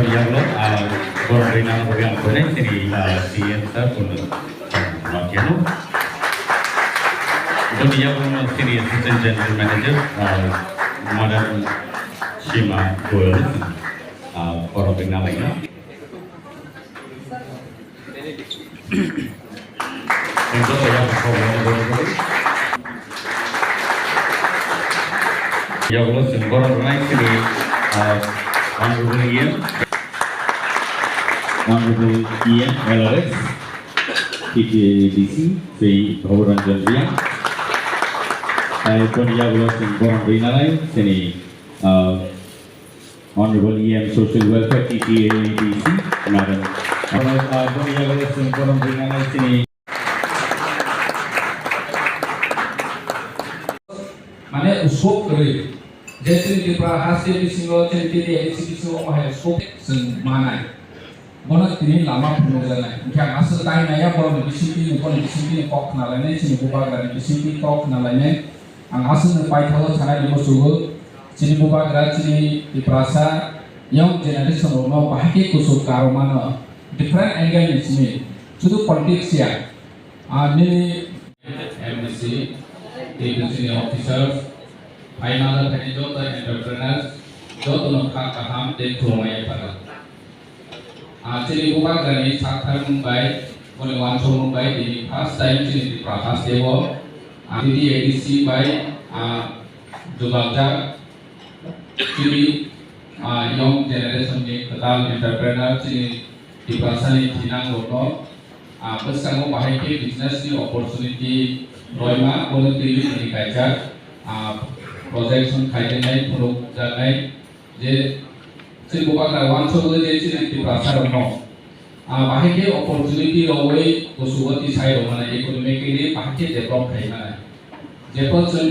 Diablo coordinado con el siguiente con Marciano. Diablo City Assistant General Manager, Madam Shima Goel, coordinador lainnya. Untuk yang coordinator Diablo coordinator City Honorable Ian LRS, TTADC, Sri Bhauranjan Riang. Saya Diablo coordinator sini Honorable Ian Social Welfare TTADC, Madam. Diablo coordinator sini. Mana usuk kiri. Jadi di hasil bisnis jadi bisnis mahal usuk semana. Mana ini lama penjualan. Mungkin asal tahun naya baru bisnis ini kok kenalannya sini buka dari bisnis kok kenalannya. Ang asal pai thalo sana di musuh sini buka dari sini di perasa yang generasi sebelumnya bahkan kusuk karo mana different angle di sini. Sudah politik siap. Ini MDC, agency officers. Final manager dan entrepreneurs jodoh nak kaham dan keluarga pada. Jadi bukan dari sakar Mumbai, oleh Wansho Mumbai di first time di Prakas Dewa, di edisi by Jogja, jadi young generation ni ketal entrepreneur jadi di perasaan ini tinang lono, bersama bahaya business ni opportunity roima boleh pilih di kaca. Projection खाइदेनाय प्रयोग जानाय जे जों गोबां वानसो जे सिनायथि प्रासार दं बाहायके opportunity रवै गुसुवती side माने economically बाहायके develop खाइना जेफोर जों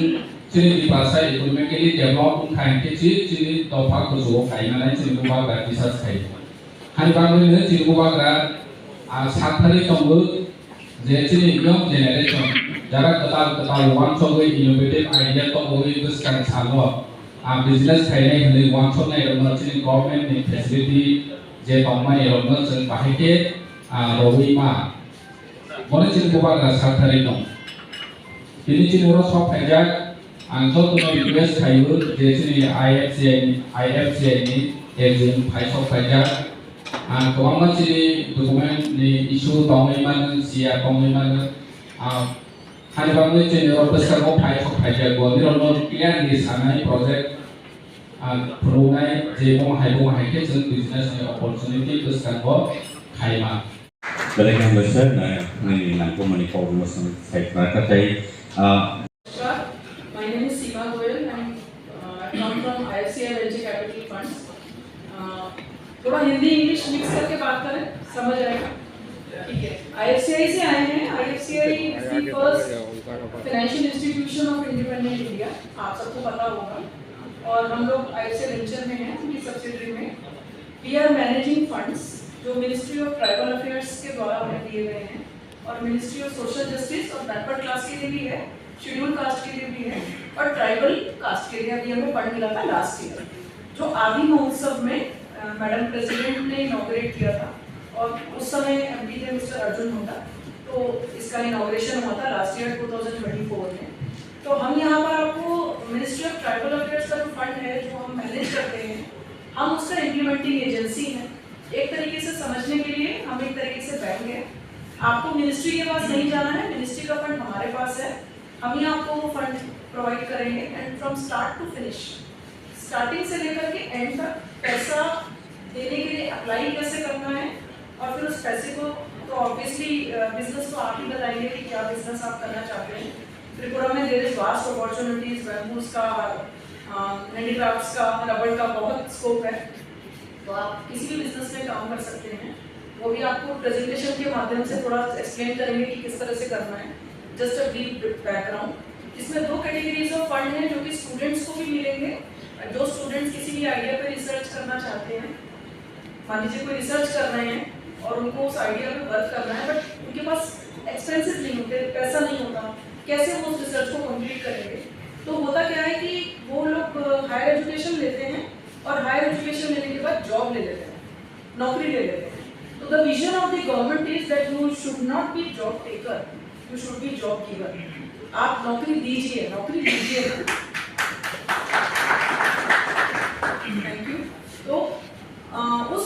सिनायथि प्रासार इकोनॉमिकली डेवलप खाइनके चिनि दफा गुसुव खाइना जों गोबां रिसर्च खाइ हानिबांनो जों गोबां साथारि दंबो जे चिनि यंग जेनेरेशन जरा कताल वानसो इनोवेटिव आइडिया तो वही बस कर सालो बिजनेस खाइने हले वानसो ने रमचिन गवर्नमेंट नि फैसिलिटी जे तमाय रमन जों बाहायके रविमा मने चिन गोबा साथारि दं बिनि चिन उरो सब फाइजा आं तो रिक्वेस्ट खाइबो जे चिनि आईएफसीआई नि एजेंट फाइसो फाइजा गोबां मानसिनि डकुमेन्ट नि इशू दंमोन सिया दंमोन hari bangun channel besar ko phai ko phai ja go ni ro clear ni sanai project pronai je mo hai ke jeng business ni opportunity besar ko khai ma Balik yang besar na ni nang komunikasi mo sa site na katay My name is Seema Goel and I come from IFCI Venture Capital Funds. थोड़ा Hindi English mix करके बात करें समझ आएगा ठीक है IFCI से आए हैं IFCI is the first financial institution of independent India आप सबको पता होगा और हम लोग IFCI वेंचर में हैं उनकी सब्सिडरी में we are managing funds जो मिनिस्ट्री ऑफ ट्राइबल अफेयर्स के द्वारा हमें दिए गए हैं और मिनिस्ट्री ऑफ सोशल जस्टिस और बैकवर्ड क्लास के लिए भी है शेड्यूल कास्ट के लिए भी है और ट्राइबल कास्ट के लिए अभी हमें फंड मिला था लास्ट ईयर जो आदि महोत्सव में मैडम प्रेसिडेंट ने इनॉग्रेट किया था और उस समय एमपी थे मिस्टर अर्जुन होता तो इसका इनॉग्रेशन हुआ था लास्ट ईयर 2024 में तो हम यहाँ पर आपको मिनिस्ट्री ऑफ ट्राइबल अफेयर्स का जो फंड है जो हम मैनेज करते हैं हम उसका इम्प्लीमेंटिंग एजेंसी हैं एक तरीके से समझने के लिए हम एक तरीके से बैंक हैं आपको मिनिस्ट्री के पास नहीं जाना है मिनिस्ट्री का फंड हमारे पास है हम ही आपको वो फंड प्रोवाइड करेंगे and from start to finish starting से लेकर के एंड तक पैसा देने के लिए अप्लाई कैसे करना है और फिर उस पैसे को तो ऑब्वियसली बिजनेस तो आप ही बताएंगे कि क्या बिजनेस आप करना चाहते हैं त्रिपुरा में there is vast opportunities bamboos का हैंडीक्राफ्ट्स का रबड़ का बहुत स्कोप है तो आप किसी भी बिजनेस में काम कर सकते हैं वो भी आपको प्रेजेंटेशन के माध्यम से थोड़ा एक्सप्लेन करेंगे कि किस तरह से करना है जस्ट अ ब्रीफ बैकग्राउंड इसमें दो कैटेगरीज ऑफ फंड हैं जो कि स्टूडेंट्स को भी मिलेंगे जो स्टूडेंट्स किसी भी आइडिया पे रिसर्च करना चाहते हैं मान लीजिए कोई रिसर्च कर रहे हैं और उनको उस आइडिया पे वर्क करना है बट उनके पास एक्सपेंसेस नहीं होते पैसा नहीं होता कैसे वो उस रिसर्च को कंप्लीट करेंगे तो होता क्या है कि वो लोग हायर एजुकेशन लेते हैं और हायर एजुकेशन लेने के बाद जॉब ले लेते हैं, नौकरी ले लेते हैं। तो the vision of the government is that you should not be job taker, you should be job giver. आप नौकरी दीजिए, नौकरी दीजिए। Thank you. तो उस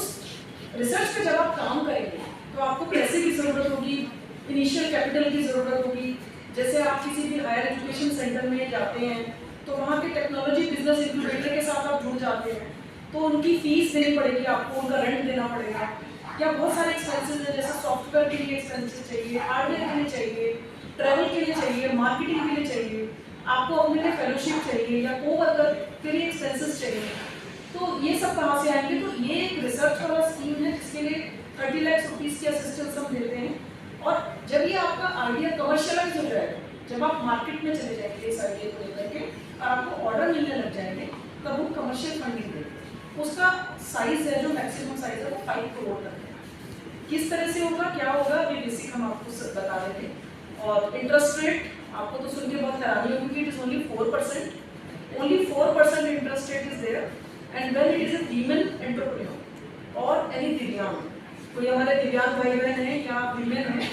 रिसर्च पे जब आप काम करेंगे तो आपको पैसे की ज़रूरत होगी, इनिशियल कैपिटल की ज़रूरत होगी। जैसे आप किसी भी हायर एजुकेशन सेंटर में जाते हैं तो वहाँ के टेक्नोलॉजी बिजनेस इंक्यूबेटर के साथ आप जुड़ जाते हैं, तो उनकी फीस देनी पड़ेगी आपको, उनका रेंट देना पड़ेगा, या बहुत सारे एक्सपेंसेस हैं, जैसे सॉफ्टवेयर के लिए एक्सपेंसेस चाहिए, हार्डवेयर के लिए चाहिए, ट्रैवल के लिए चाहिए, मार्केटिंग के लिए चाहिए, आपको अपने लिए फेलोशिप चाहिए या को वर्कर के लिए एक्सपेंसेस चाहिए। तो ये सब कहाँ से आएंगे? तो ये एक रिसर्च वाला स्कीम है जिसके लिए 30 लाख रुपीज़ की असिस्टेंस हम देते हैं। और जब ये आपका आइडिया कमर्शियलाइज हो जाएगा, जब आप मार्केट में चले जाएंगे इस आइडिया को लेकर के और आपको ऑर्डर मिलने लग जाएंगे, तब वो कमर्शियल फंडिंग देंगे। उसका साइज है, जो मैक्सिमम साइज है वो 5 करोड़ तक है। किस तरह से होगा, क्या होगा, ये बेसिक हम आपको बता रहे थे। और इंटरेस्ट रेट आपको तो सुन के बहुत हैरानी होगी कि it is only 4%, only 4% interest rate is there, and when it is a women entrepreneur or any दिव्यांग, कोई हमारे दिव्यांग भाई बहन हैं या विमेन हैं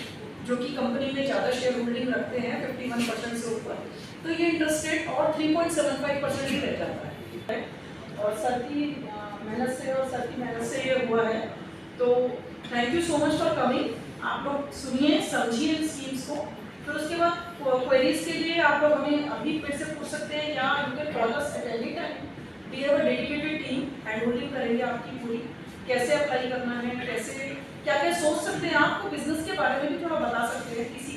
जो कि कंपनी में ज़्यादा शेयर होल्डिंग रखते हैं 51% से ऊपर, तो ये इंटरेस्ट रेट और 3.75% ही रह जाता है। और सर की मेहनत से ये हुआ है। तो thank you so much for coming. आप लोग सुनिए, समझिए इन स्कीम्स को, फिर उसके बाद क्वेरीज के लिए आप लोग हमें अभी फिर से पूछ सकते हैं या you can call us at any time. We have a dedicated team, hand holding करेंगे आपकी पूरी, कैसे अप्लाई करना है, कैसे क्या क्या सोच सकते हैं, आपको बिजनेस के बारे में भी थोड़ा बता सकते हैं। किसी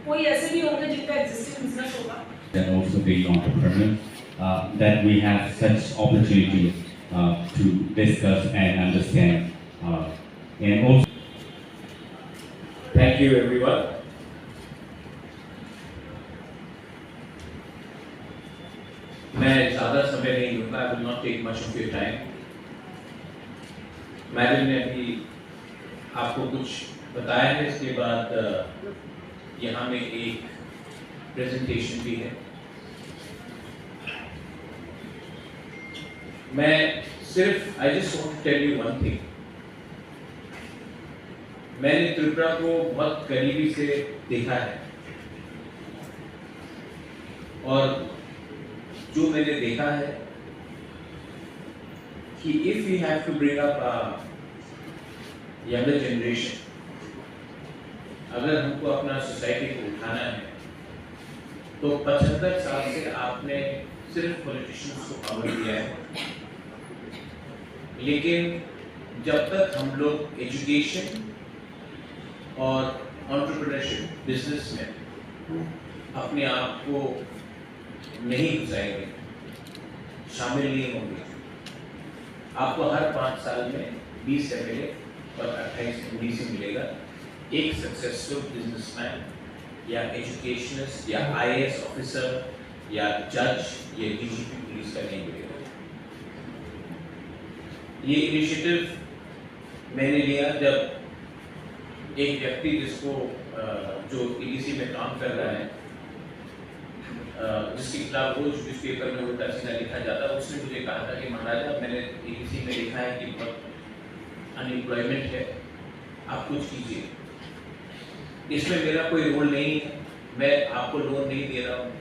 कोई ऐसे भी होंगे जिनका एग्जिस्टिंग बिजनेस होगा, And also being entrepreneur, that we have such opportunity to discuss and understand, and also. Thank you, everyone. मैं ज़्यादा समय नहीं लूँगा, I will not take much of your time. Madam ने अभी आपको कुछ बताया है, इसके बाद यहाँ में एक प्रेजेंटेशन भी है। मैं सिर्फ I just want to tell you one thing. मैंने त्रिपुरा को बहुत करीबी से देखा है और जो मैंने देखा है कि if we have to bring up a younger generation, अगर हमको अपना सोसाइटी को उठाना है तो 75 साल से आपने सिर्फ पॉलिटिशियंस को पावर दिया है, लेकिन जब तक हम लोग एजुकेशन और एंटरप्रेन्योरशिप बिजनेस में अपने आप को नहीं घुसाएंगे, शामिल नहीं होंगे, आपको हर 5 साल में 20 MLA और 28 MDC मिलेगा। एक सक्सेसफुल बिजनेसमैन या एजुकेशनिस्ट या IAS ऑफिसर या जज या DGP पुलिस का नहीं मिलेगा। ये इनिशिएटिव मैंने लिया जब एक व्यक्ति जिसको जो EDC में काम कर रहा है, जिसके खिलाफ रोज न्यूज़पेपर में उल्टा सीधा लिखा जाता है, उसने मुझे कहा था कि महाराजा मैंने EDC में लिखा है कि बहुत अनएम्प्लॉयमेंट है, आप कुछ कीजिए। इसमें मेरा कोई रोल नहीं है, मैं आपको लोन नहीं दे रहा हूँ,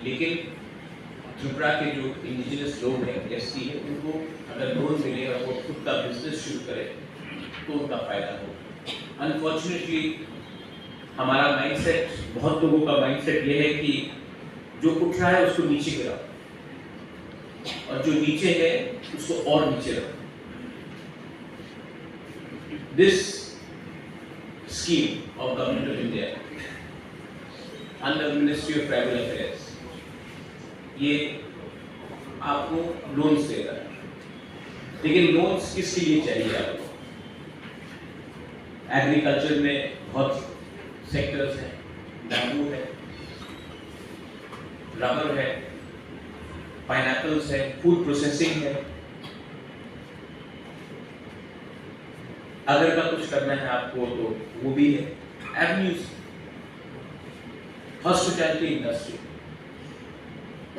लेकिन त्रिपुरा के जो इंडिजिनस लोग हैं, SC है, उनको अगर लोन मिले और वो खुद का बिजनेस शुरू करे तो उनका फायदा हो। अनफॉर्चुनेटली हमारा माइंडसेट, बहुत लोगों का माइंडसेट ये है कि जो उठ रहा है उसको नीचे गिराओ और जो नीचे है उसको और नीचे रखो। This scheme of government of India under ministry of tribal affairs, ये आपको लोन्स देगा, लेकिन लोन्स किसके लिए चाहिए आपको? एग्रीकल्चर में बहुत सेक्टर्स हैं, बैम्बू है, रबर है, पाइनएप्पल्स है, फूड प्रोसेसिंग है। अगर का कुछ करना है आपको तो वो भी है, एवेन्यूज, हॉस्पिटैलिटी इंडस्ट्री,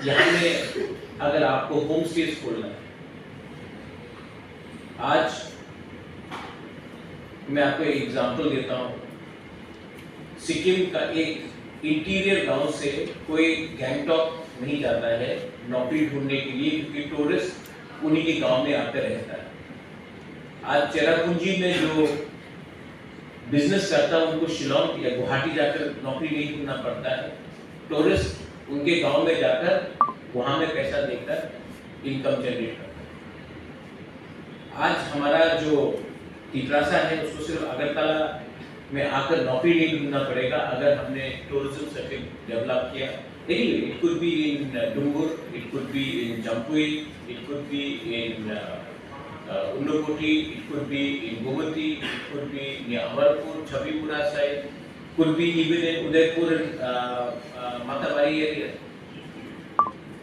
यहाँ में अगर आपको होम स्टेज खोलना है, आज मैं आपको एक एग्जांपल देता हूँ। सिक्किम का एक इंटीरियर गांव से कोई गैंगटॉक नहीं जाता है नौकरी ढूंढने के लिए, क्योंकि टूरिस्ट उन्हीं के गांव में आते रहता है। आज चेरापूंजी में जो बिजनेस करता है उनको शिलोंग या गुवाहाटी जाकर नौकरी नहीं ढूंढना पड़ता है, टूरिस्ट उनके गांव में जाकर वहां में पैसा देकर इनकम जनरेट करता है। आज हमारा जो तित्रासा है उसको सिर्फ अगरतला में आकर नौकरी नहीं ढूंढना पड़ेगा अगर हमने टूरिज्म सर्किट डेवलप किया। Anyway, it could be in Dungur, it could be in Jampuy, it could be in Undukoti, it could be in Gumati, it could be near Amarpur, Chabipura side, could be even in Udaipur and Matawari area.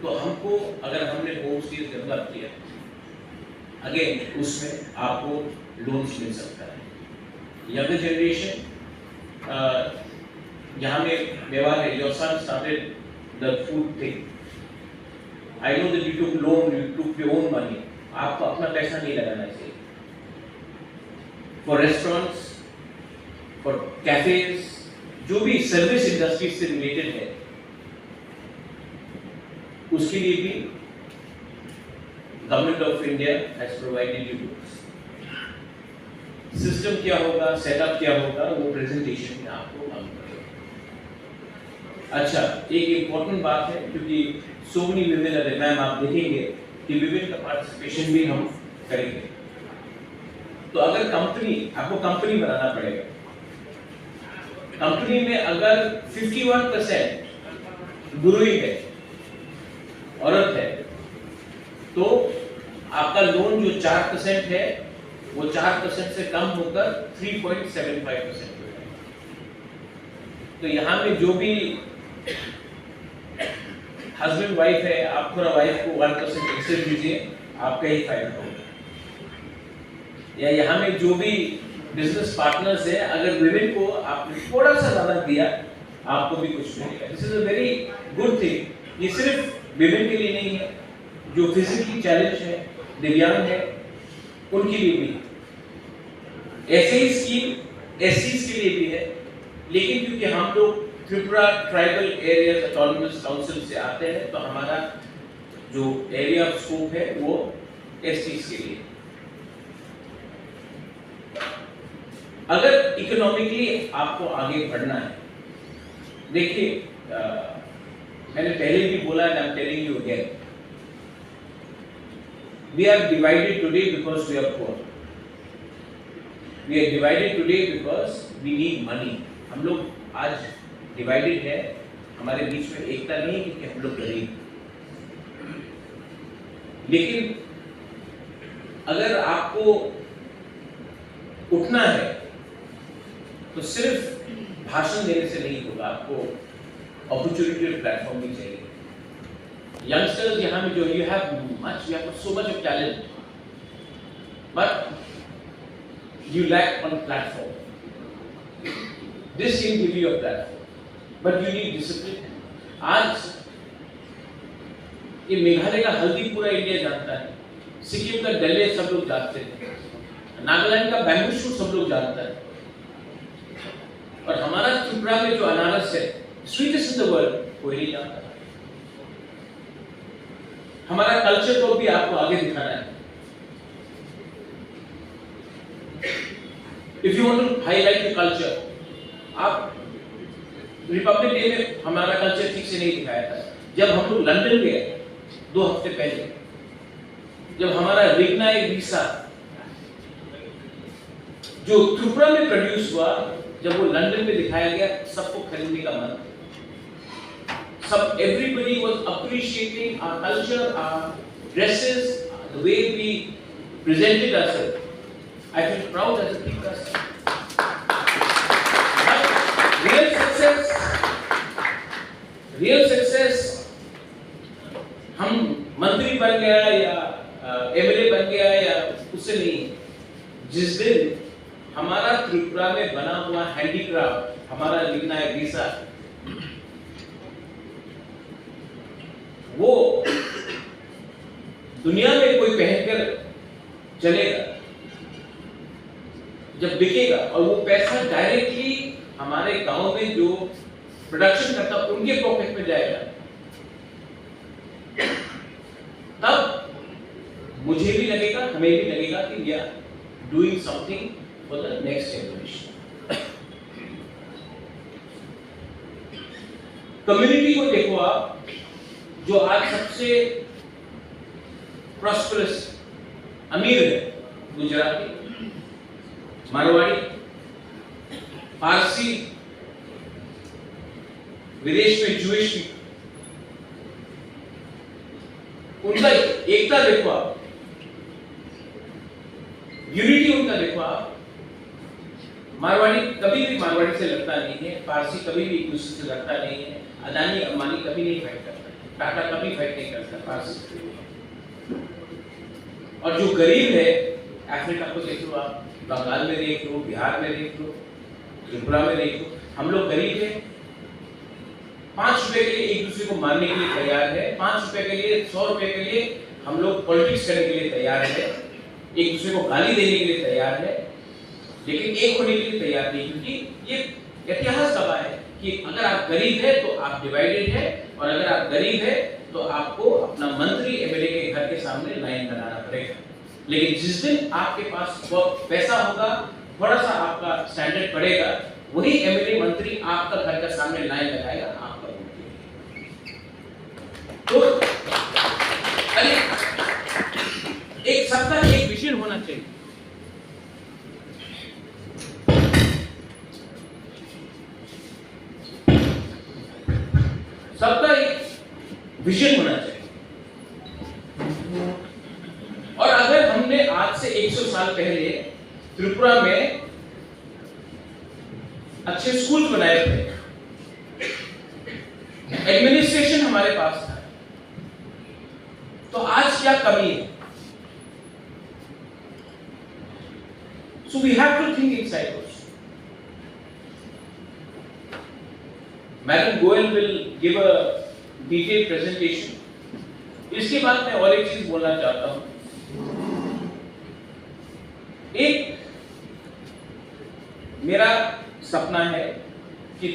तो हमको अगर हमने home stage develop किया, again उसमें आपको loans मिल सकता है। Younger generation यहाँ में मेवाड़ है, your son started the food thing. I know that you took loan, you took your own money. आपको अपना पैसा नहीं लगाना चाहिए। For restaurants, for cafes, जो भी सर्विस इंडस्ट्री से रिलेटेड है, उसके लिए भी government of India has provided you loans. System क्या होगा, सेटअप क्या होगा, वो प्रेजेंटेशन में आपको मालूम पड़ेगा। अच्छा, एक इम्पोर्टेंट बात है, क्योंकि so many women are, ma'am आप देखेंगे कि विमेन का पार्टिसिपेशन भी हम करेंगे। तो अगर कंपनी, आपको कंपनी बनाना पड़ेगा, कंपनी में अगर 51% गुरुई है, औरत है, तो आपका लोन जो 4% है वो 4% से कम होकर 3.75% हो जाएगा। तो यहाँ में जो भी हस्बैंड वाइफ है, आप थोड़ा वाइफ को 1% एक्स्ट्रा दीजिए, आपका ही फायदा होगा। या यहाँ में जो भी बिजनेस पार्टनर्स है, अगर विमेन को आपने थोड़ा सा ज्यादा दिया, आपको भी कुछ मिलेगा। This is a very good thing. ये सिर्फ विमेन के लिए नहीं है, जो फिजिकली चैलेंज है, दिव्यांग है, उनके लिए भी। ऐसे ही स्कीम एससीज के लिए भी है, लेकिन क्योंकि हम लोग Tripura tribal areas autonomous council से आते हैं, तो हमारा जो एरिया ऑफ स्कोप है वो एसटीज के लिए। अगर इकोनॉमिकली आपको आगे बढ़ना है, देखिए मैंने पहले भी बोला है, I am telling you again, we are divided today because we are poor, we are divided today because we need money. हम लोग आज डिवाइडेड है, हमारे बीच में एकता नहीं है क्योंकि हम लोग गरीब। लेकिन अगर आपको उठना है तो सिर्फ भाषण देने से नहीं होगा, आपको अपॉर्चुनिटी और प्लेटफॉर्म भी चाहिए। यंगस्टर्स यहाँ में जो you have so much of talent, but you lack on platform. This can give you a platform, but you need discipline. आज ये मेघालय का हल्दी पूरा इंडिया जानता है, सिक्किम का डले सब लोग जानते हैं, नागालैंड का बैम्बू शूट सब लोग जानता है, और हमारा त्रिपुरा में जो अनारस है, स्वीटेस्ट इन द वर्ल्ड, कोई नहीं जानता। हमारा कल्चर को भी आपको आगे दिखाना है। If you want to highlight the culture, आप रिपब्लिक डे में हमारा कल्चर ठीक से नहीं दिखाया था। जब हम लोग लंदन गए 2 हफ्ते पहले, जब हमारा रिग्नाई वीसा जो त्रिपुरा में प्रोड्यूस हुआ, जब वो लंदन में दिखाया गया, सबको खरीदने का मन, सब everybody was appreciating our culture, our dresses, the way we presented ourselves. I feel proud as a Tiprasa. Real success हम मंत्री बन गया या एमएलए बन गया या उससे नहीं। जिस दिन हमारा त्रिपुरा में बना हुआ हैंडीक्राफ्ट, हमारा लिखना है वीसा, वो दुनिया में कोई पहनकर चलेगा जब बिकेगा, और वो पैसा डायरेक्टली हमारे गांव में जो प्रोडक्शन करता उनके पॉकेट में जाएगा, तब मुझे भी लगेगा, हमें भी लगेगा कि we are doing something for the next generation. Community को देखो आप, जो आज सबसे प्रॉस्परस अमीर है, गुजराती, मारवाड़ी, पारसी, विदेश में जूइश, उनका एकता देखो आप, यूनिटी उनका देखो आप। मारवाड़ी कभी भी मारवाड़ी से लड़ता नहीं है, पारसी कभी भी एक दूसरे से लड़ता नहीं है, अदानी अंबानी कभी नहीं फाइट करता, टाटा कभी फाइट नहीं करता पारसी से। और जो गरीब है, अफ्रीका को देख लो आप, बंगाल में देख लो, बिहार में देख लो, त्रिपुरा में देख लो, हम लोग गरीब हैं, 5 रुपए के लिए एक दूसरे को मारने के लिए तैयार है, 5 रुपए के लिए, 100 रुपए के लिए हम लोग पॉलिटिक्स करने के लिए तैयार है, एक दूसरे को गाली देने के लिए तैयार है, लेकिन एक होने के लिए तैयार नहीं, क्योंकि ये इतिहास गवाह है कि अगर आप गरीब है तो आप डिवाइडेड है, और अगर आप गरीब है तो आपको अपना मंत्री एमएलए के घर के सामने लाइन बनाना पड़ेगा। लेकिन जिस दिन आपके पास पैसा होगा, थोड़ा सा आपका स्टैंडर्ड बढ़ेगा, वही एमएलए मंत्री आपका घर के सामने लाइन लगाएगा आपका वोट। तो अरे एक सबका एक विजन होना चाहिए, सबका एक विजन होना चाहिए। और अगर हमने आज से 100 साल पहले त्रिपुरा में अच्छे स्कूल बनाए थे, एडमिनिस्ट्रेशन हमारे पास था, तो आज क्या कमी है? So we have to think inside also. Madam Goel will give a detailed presentation. इसके बाद मैं और एक चीज बोलना चाहता हूं। एक मेरा सपना है कि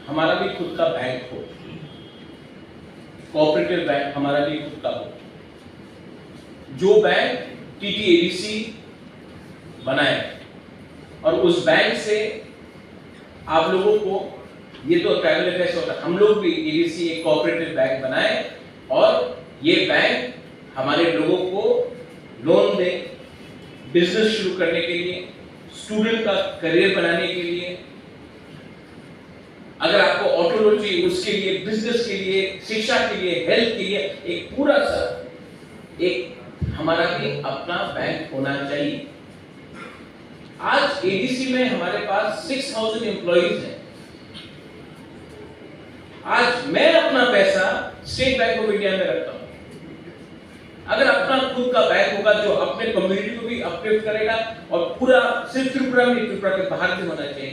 हमारा भी खुद का बैंक हो, कोऑपरेटिव बैंक हमारा भी खुद का हो, जो बैंक टीटीएडीसी बनाए, और उस बैंक से आप लोगों को, ये तो ट्राइबल अफेयर्स होता है, हम लोग भी एडीसी एक कोऑपरेटिव बैंक बनाए, और ये बैंक हमारे लोगों को लोन दे, बिजनेस शुरू करने के लिए, स्टूडेंट का करियर बनाने के लिए, अगर आपको ऑटो लोन चाहिए उसके लिए, बिजनेस के लिए, शिक्षा के लिए, हेल्थ के लिए, एक पूरा सा एक हमारा भी अपना बैंक होना चाहिए। आज एडीसी में हमारे पास 6000 एम्प्लॉइज हैं। आज मैं अपना पैसा स्टेट बैंक ऑफ इंडिया में रखता हूं। अगर अपना खुद का बैंक होगा जो अपने कम्युनिटी को भी अपलिफ्ट करेगा, और पूरा सिर्फ त्रिपुरा में, त्रिपुरा के बाहर भी होना चाहिए,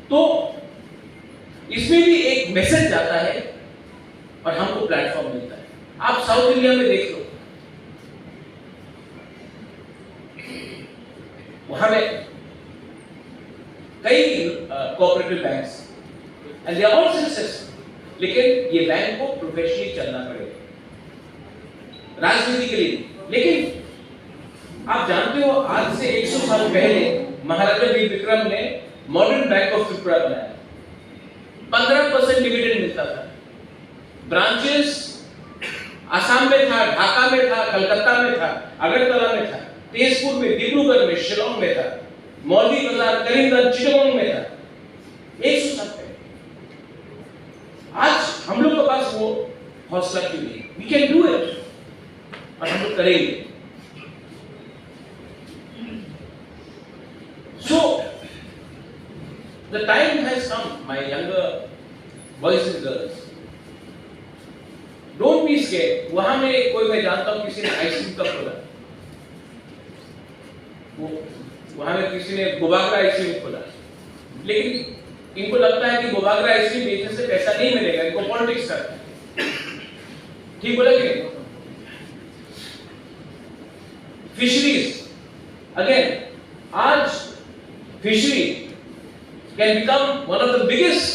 तो इसमें भी एक मैसेज जाता है और हमको प्लेटफॉर्म मिलता है। आप साउथ इंडिया में देख लो, वहां में कई cooperative banks and they are all successful, लेकिन ये बैंक को प्रोफेशनली चलना पड़ेगा, राजनीति के लिए। लेकिन आप जानते हो, आज से 100 साल पहले महाराजा वीर विक्रम ने मॉडर्न बैंक ऑफ त्रिपुरा बनाया। 15% डिविडेंड मिलता था। ब्रांचेस असम में था, ढाका में था, कलकत्ता में था, अगरतला में था, तेजपुर में, डिब्रूगढ़ में, शिलोंग में था, मौलवी बाजार, करीमगंज, चिटगांव में था। 100 साल पहले। आज हम लोग के पास वो हौसला क्यों नहीं? वी कैन डू इट, और हम लोग करेंगे। So the time has come, my younger boys and girls. Don't be scared. वहां में कोई, मैं जानता हूं किसी ने आइसक्रीम का खोला, वहां में किसी ने गोबागरा आइसक्रीम खोला, लेकिन इनको लगता है कि गोबागरा आइसक्रीम बेचने से पैसा नहीं मिलेगा, इनको पॉलिटिक्स करना है। ठीक बोला कि नहीं? फिशरीज अगेन, आज fishery can become one of the biggest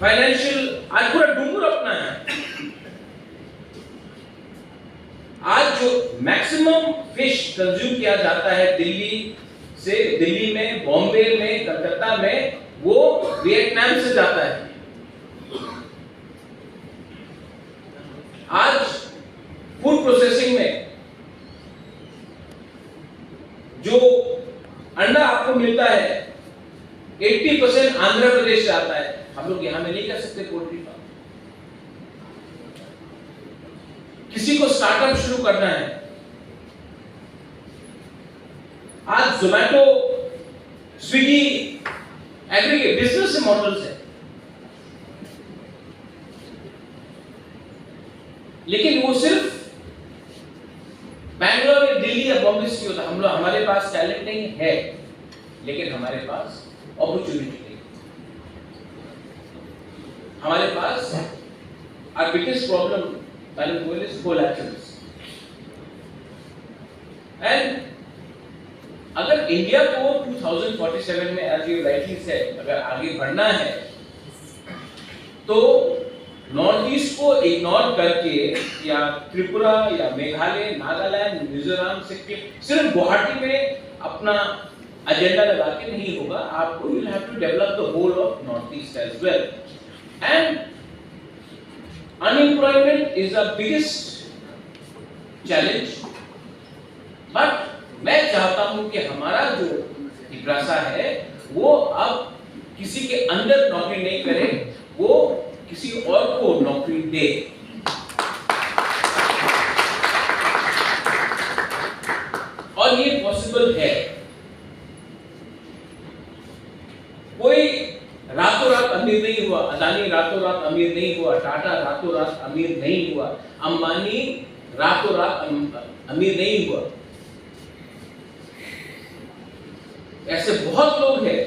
financial, आज पूरा डूंगर अपना है। आज जो मैक्सिमम फिश कंज्यूम किया जाता है दिल्ली में, बॉम्बे में, कलकत्ता में, वो वियतनाम से जाता है। आज फूड प्रोसेसिंग में जो अंडा आपको मिलता है 80% आंध्र प्रदेश से आता है। हम लोग यहां में नहीं कर सकते पोल्ट्री फार्म। किसी को स्टार्टअप शुरू करना है, आज Zomato, Swiggy, aggregate business models है, लेकिन वो सिर्फ बैंगलोर या दिल्ली या बॉम्बे से होता। हम लोग, हमारे पास टैलेंट नहीं है, लेकिन हमारे पास अपॉर्चुनिटी नहीं। हमारे पास our biggest problem bilingual is collaterals, and अगर इंडिया को 2047 में as you rightly said अगर आगे बढ़ना है तो नॉर्थ ईस्ट को इग्नोर करके या त्रिपुरा या मेघालय, नागालैंड, मिजोरम, सिक्किम, सिर्फ गुवाहाटी में अपना एजेंडा लगा के नहीं होगा। आपको you have to develop the whole of north east as well, and unemployment is the biggest challenge. But मैं चाहता हूं कि हमारा जो जिज्ञासा है वो अब किसी के अंदर नौकरी नहीं करे, वो किसी और को नौकरी दे। और ये पॉसिबल है। कोई रातों रात अमीर नहीं हुआ, अदानी रातों रात अमीर नहीं हुआ, टाटा रातों रात अमीर नहीं हुआ, अंबानी रातों रात अमीर नहीं हुआ। ऐसे बहुत लोग हैं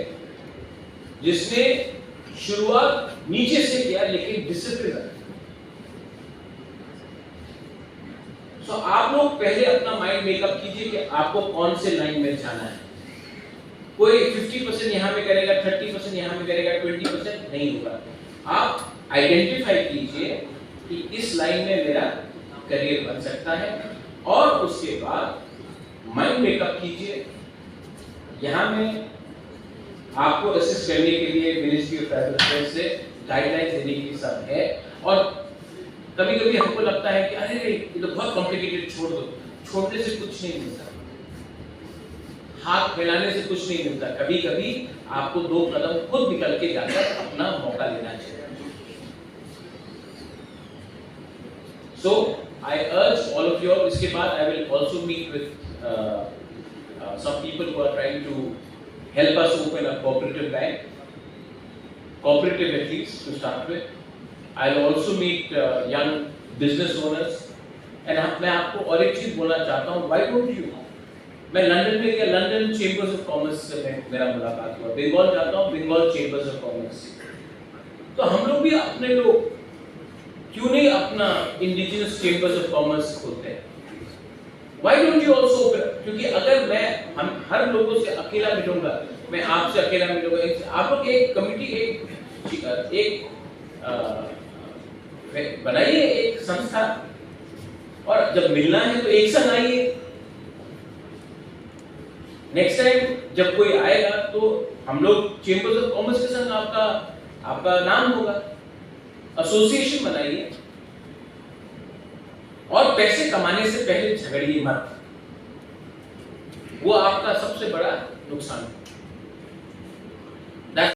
जिसने शुरुआत नीचे से किया, लेकिन डिसिप्लिन है। सो आप लोग पहले अपना माइंड मेकअप कीजिए कि आपको कौन से लाइन में जाना है। कोई 50% यहां में करेगा, 30% यहां में करेगा, 20% नहीं होगा। आप आइडेंटिफाई कीजिए कि इस लाइन में मेरा करियर बन सकता है, और उसके बाद माइंड मेकअप कीजिए। यहां में आपको असिस्ट करने के लिए मिनिस्ट्री ऑफ ट्राइबल अफेयर्स से गाइडलाइंस देने की सब है। और कभी-कभी हमको लगता है कि अरे ये तो बहुत कॉम्प्लिकेटेड, छोड़ दो। छोड़ने से कुछ नहीं मिलता, हाथ फैलाने से कुछ नहीं मिलता। कभी-कभी आपको 2 कदम खुद निकल के जाकर अपना मौका लेना चाहिए। सो आई अर्ज ऑल ऑफ यू, इसके बाद I will also meet with some people who are trying to help us open a cooperative bank, cooperative at least to start with. I'll also meet young business owners, and मैं आपको और एक चीज बोलना चाहता हूँ, why don't you? मैं London में गया, लंदन चेंबर्स ऑफ कॉमर्स से मेरा मुलाकात हुआ। बंगाल जाता हूँ, बंगाल चेंबर्स ऑफ कॉमर्स। तो हम लोग भी अपने लोग क्यों नहीं अपना इंडिजिनस चेंबर्स ऑफ कॉमर्स खोलते हैं? Why don't you also open? क्योंकि अगर हम हर लोगों से अकेला मिलूंगा, मैं आपसे अकेला मिलूंगा, आप लोग एक कमिटी, एक बनाइए, एक संस्था, और जब मिलना है तो एक साथ आइए। नेक्स्ट टाइम जब कोई आएगा तो हम लोग चेंबर्स ऑफ कॉमर्स के संग आपका नाम होगा, एसोसिएशन बनाइए। और पैसे कमाने से पहले झगड़िए मत, वो आपका सबसे बड़ा नुकसान है।